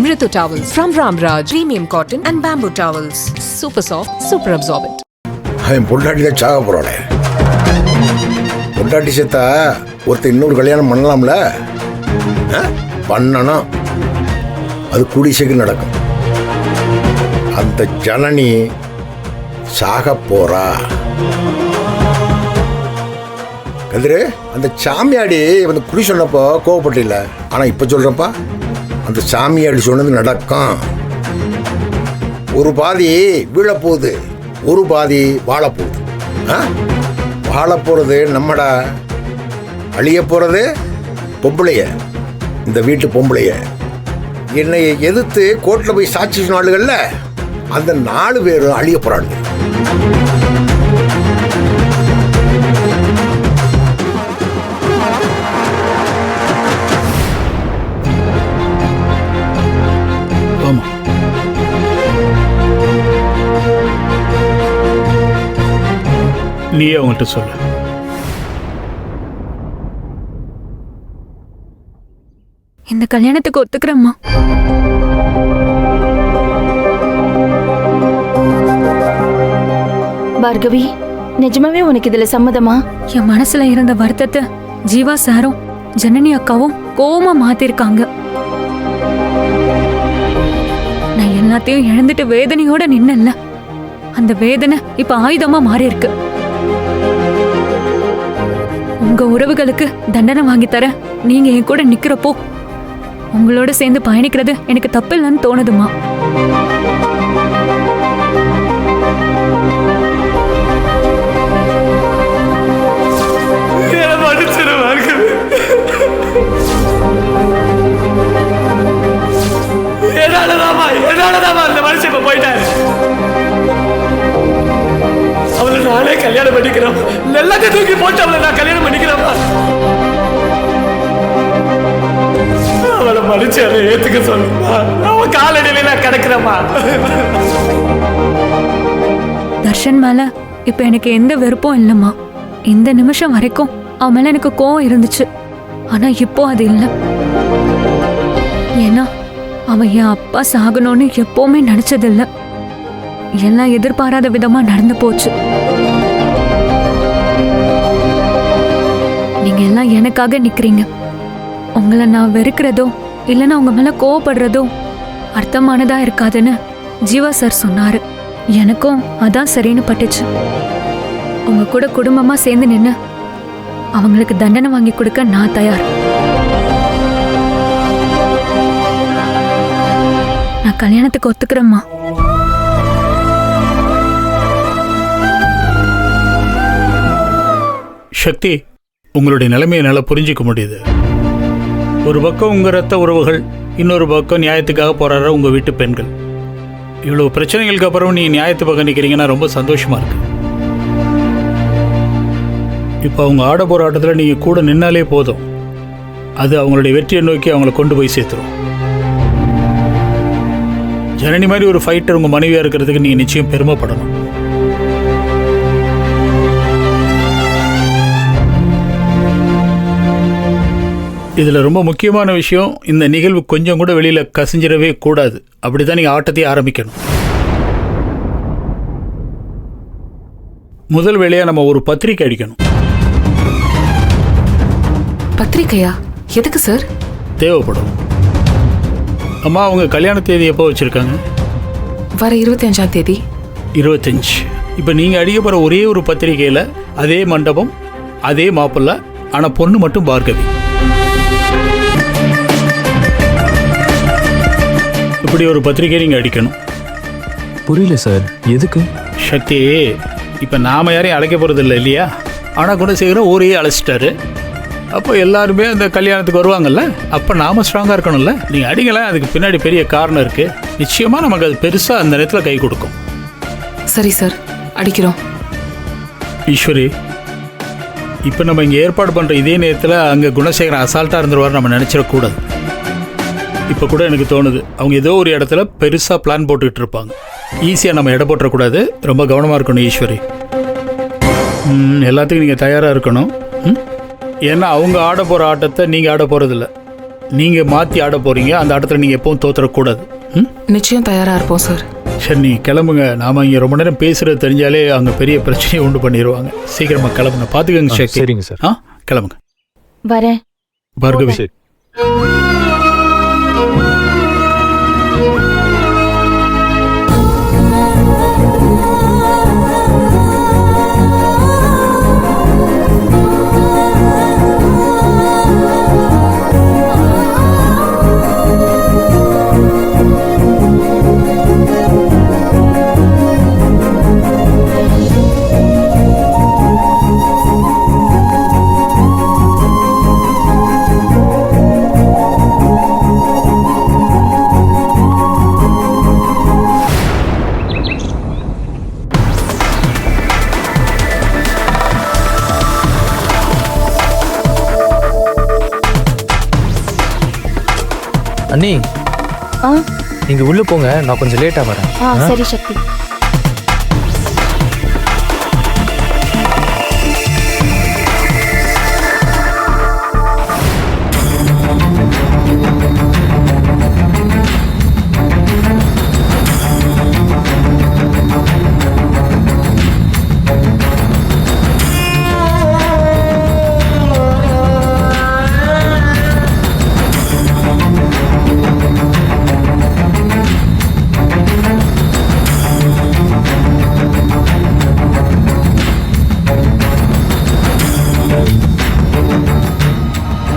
Mritu towels from Ramraj. Premium cotton and bamboo towels. Super soft, super absorbent. அவன் பொண்டாட்டியில சாக போறாளே. பொண்டாட்டி செத்தா ஒருத்தர் இன்னொரு கல்யாணம் பண்ணலாம்ல? பண்ணணும். அது கூடி சீக்கிரம் நடக்கும். அந்த ஜனனி சாக போறா. கதிரு, அந்த சாமியாடி வந்து குடி சொன்னப்போ கோவப்பட்டில்ல, ஆனா இப்ப சொல்றப்பா அந்த சாமியாடி சொன்னது நடக்கும். ஒரு பாதி வீழப்போகுது, ஒரு பாதி வாழப்போகுது. வாழப்போறது நம்மடா, அழிய போறது பொம்பளைய, இந்த வீட்டு பொம்பளைய. என்னை எதிர்த்து கோர்ட்டில் போய் சாட்சி சொன்னாளுகள்ல, அந்த 4 பேரும் அழிய போறாங்க. நீ அவங்கள்ட்ட சொல்ல. இந்த கல்யாணத்துக்கு ஒத்துக்கிறேம்மா. பார்கவி, நிஜமாவே உனக்கு இதுல சம்மதமா? என் மனசுல இருந்த வருத்தத்தை ஜீவா சாரும் ஜனனி அக்காவும் கோவமா மாத்திருக்காங்க. நான் எல்லாத்தையும் இழந்துட்டு வேதனையோட நின்னல, அந்த வேதனை இப்ப ஆயுதமா மாறி இருக்கு. உங்க உறவுகளுக்கு தண்டனை வாங்கி தர நீங்க என் கூட நிக்கிறப்போ உங்களோட சேர்ந்து பயணிக்கிறது எனக்கு தப்பில்லைன்னு தோணுதுமா. அந்த மனுஷன் இப்ப போயிட்டாரு. அவளை நானே கல்யாணம் பண்ணிக்கிறோம். எல்லாத்தையும் தூக்கி போட்டு அவளை நான் கல்யாணம் பண்ணிக்கிறோமா? அவளை மனுச்சு அதை ஏத்துக்க சொல்லுமா? அவன் காலடியில நான் கிடக்கிறேம்மா. தர்ஷன் மேல இப்ப எனக்கு எந்த வெறுப்பும் இல்லம்மா. இந்த நிமிஷம் வரைக்கும் அவன் மேல எனக்கு கோவம் இருந்துச்சு, ஆனா இப்போ அது இல்லை. ஏன்னா அவன் என் அப்பா சாகணும்னு எப்பவுமே நினைச்சதில்ல. எல்லாம் எதிர்பாராத விதமா நடந்து போச்சு. நீங்க எல்லாம் எனக்காக நிக்கிறீங்க. உங்களை நான் வெறுக்கிறதோ இல்லைன்னா உங்க மேல கோவப்படுறதோ அர்த்தமானதா இருக்காதுன்னு ஜீவா சார் சொன்னாரு. எனக்கும் அதான் சரின்னு பட்டுச்சு. உங்க கூட குடும்பமா சேர்ந்து நின்று அவங்களுக்கு தண்டனை வாங்கி கொடுக்க நான் தயார். நான் கல்யாணத்துக்கு ஒத்துக்கிறேம்மா. சக்தி, உங்களுடைய நிலைமையை நல்லா புரிஞ்சிக்க முடியுது. ஒரு பக்கம் உங்க ரத்த உறவுகள், இன்னொரு பக்கம் நியாயத்துக்காக போராடுற உங்க வீட்டு பெண்கள். இவ்வளவு பிரச்சனைகளுக்கு அப்புறம் நீ நியாயத்து பக்கம் நிற்கிறீங்கன்னா ரொம்ப சந்தோஷமா இருக்கு. இப்போ அவங்க ஆட போற ஆட்டத்தில் நீங்க கூட நின்னாலே போதும், அது அவங்களுடைய வெற்றியை நோக்கி அவங்கள கொண்டு போய் சேர்த்துரும். ஜனனி மாதிரி ஒரு ஃபைட்டர் உங்க மனைவியா இருக்கிறதுக்கு நீங்க நிச்சயம் பெருமைப்படணும். இதில் ரொம்ப முக்கியமான விஷயம், இந்த நிகழ்வு கொஞ்சம் கூட வெளியில் கசிஞ்சிடவே கூடாது. அப்படி தான் நீங்கள் ஆட்டத்தையே ஆரம்பிக்கணும். முதல் வேலையாக நம்ம ஒரு பத்திரிக்கை அடிக்கணும். பத்திரிக்கையா? எதுக்கு சார்? தேவைப்படும். அம்மா, அவங்க கல்யாண தேதி எப்போ வச்சுருக்காங்க? வர 25ஆம் தேதி. 25. இப்போ நீங்கள் அடிக்க போகிற ஒரே ஒரு பத்திரிக்கையில் அதே மண்டபம், அதே மாப்பிள்ளை, ஆனால் பொண்ணு மட்டும் பார்கவி. இப்படி ஒரு பத்திரிகை நீங்கள் அடிக்கணும். புரியல சார், எதுக்கு? சக்தி, இப்போ நாம் யாரையும் அழைக்க போகிறது இல்லை இல்லையா? ஆனால் குணசேகரன் ஊரையே அழைச்சிட்டாரு. அப்போ எல்லாருமே அந்த கல்யாணத்துக்கு வருவாங்கல்ல, அப்போ நாம் ஸ்ட்ராங்காக இருக்கணும்ல. நீங்கள் அடிங்கள, அதுக்கு பின்னாடி பெரிய காரணம் இருக்குது. நிச்சயமாக நமக்கு அது பெருசாக அந்த நேரத்தில் கை கொடுக்கும். சரி சார், அடிக்கிறோம். ஈஸ்வரி, இப்போ நம்ம இங்கே ஏற்பாடு பண்ணுற இதே நேரத்தில் அங்கே குணசேகரன் அசால்ட்டாக இருந்துருவார் நம்ம நினச்சிடக்கூடாது. இப்போ கூட எனக்கு தோணுது, அவங்க ஏதோ ஒரு இடத்துல பெருசாக பிளான் போட்டுக்கிட்டு இருப்பாங்க. ஈஸியாக நம்ம இடம் போட்டுறக்கூடாது. ரொம்ப கவனமாக இருக்கணும் ஈஸ்வரி. எல்லாத்துக்கும் நீங்கள் தயாராக இருக்கணும். ஏன்னா அவங்க ஆட போகிற ஆட்டத்தை நீங்கள் ஆட போகிறதில்ல. நீங்கள் மாற்றி ஆட போகிறீங்க, அந்த ஆட்டத்தில் நீங்கள் எப்பவும் தோத்துறக்கூடாது. ம், நிச்சயம் தயாரா இருப்போம் சார். சரி நீ கிளம்புங்க. நாம் இங்கே ரொம்ப நேரம் பேசுகிறது தெரிஞ்சாலே அங்கே பெரிய பிரச்சனையை உண்டு பண்ணிடுவாங்க. சீக்கிரமாக கிளம்புங்க. பார்த்துக்கங்க சக்தி. சரிங்க சார். ஆ கிளம்புங்க. வரேன். பார்கவி. சரி. அண்ணி, ஆ நீங்க உள்ள போங்க, நான் கொஞ்சம் லேட்டா வரேன். சரி சக்தி.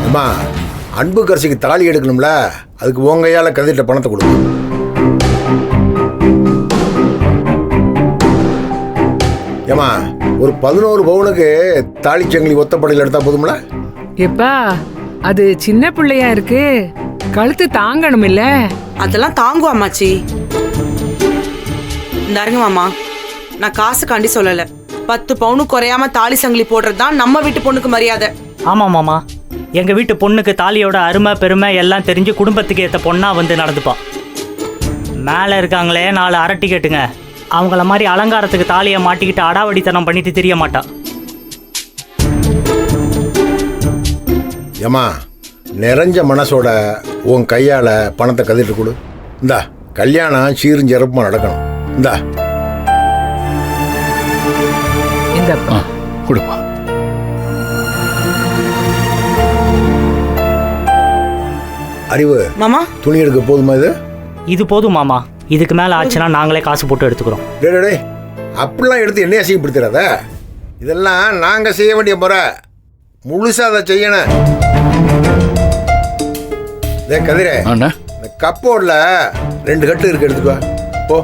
அம்மா, அன்பு கரிசிக்கு தாலி எடுக்கணும்ல, அதுக்கு உன் கையால் கதிர்கிட்ட பணத்தை கொடுங்க. ஏம்மா, ஒரு 11 பவுனுக்கு தாலி சங்கிலி ஒத்தப்படையில் எடுத்தா போதும்ல? எப்பா அது சின்ன பிள்ளையா இருக்கு, கழுத்து தாங்கணும் இல்ல? அதெல்லாம் தாங்குவா அம்மாச்சி. இந்தாருங்க மாமா, நான் காசுக்காண்டி சொல்லல. 10 பவுனு குறையாம தாலி சங்கிலி போடுறது தான் நம்ம வீட்டு பொண்ணுக்கு மரியாதை. ஆமா மாமா, எங்க வீட்டு பொண்ணுக்கு தாலியோட அருமை பெருமை எல்லாம் தெரிஞ்சு குடும்பத்துக்கு ஏற்ற பொண்ணா வந்து நடந்துப்பா. மேலே இருக்காங்களே 4 அரை டிக்கெட்டுங்க, அவங்கள மாதிரி அலங்காரத்துக்கு தாலியை மாட்டிக்கிட்டு அடாவடித்தனம் பண்ணிட்டு தெரிய மாட்டா. ஏம்மா, நிறைஞ்ச மனசோட உன் கையால் பணத்தை கதிட்டு கொடு. இந்தா, கல்யாணம் சீரும் சிறப்புமா நடக்கணும். இந்தா இந்த ஆ கொடுப்பா. அறிவு, மாமா துணி எடுக்க போதுமா இது? இது போதும் மாமா, இதுக்கு மேலே ஆச்சுன்னா நாங்களே காசு போட்டு எடுத்துக்கிறோம். டே, அப்படிலாம் எடுத்து என்னைய அசிங்கப்படுத்துறாத. இதெல்லாம் நாங்கள் செய்ய வேண்டிய முறை. முழுசாக அதை செய்யணும். இதே கதிரே, அண்ணா இந்த கப்போர்டில் 2 கட்டு இருக்கு, எடுத்துக்கோ போ.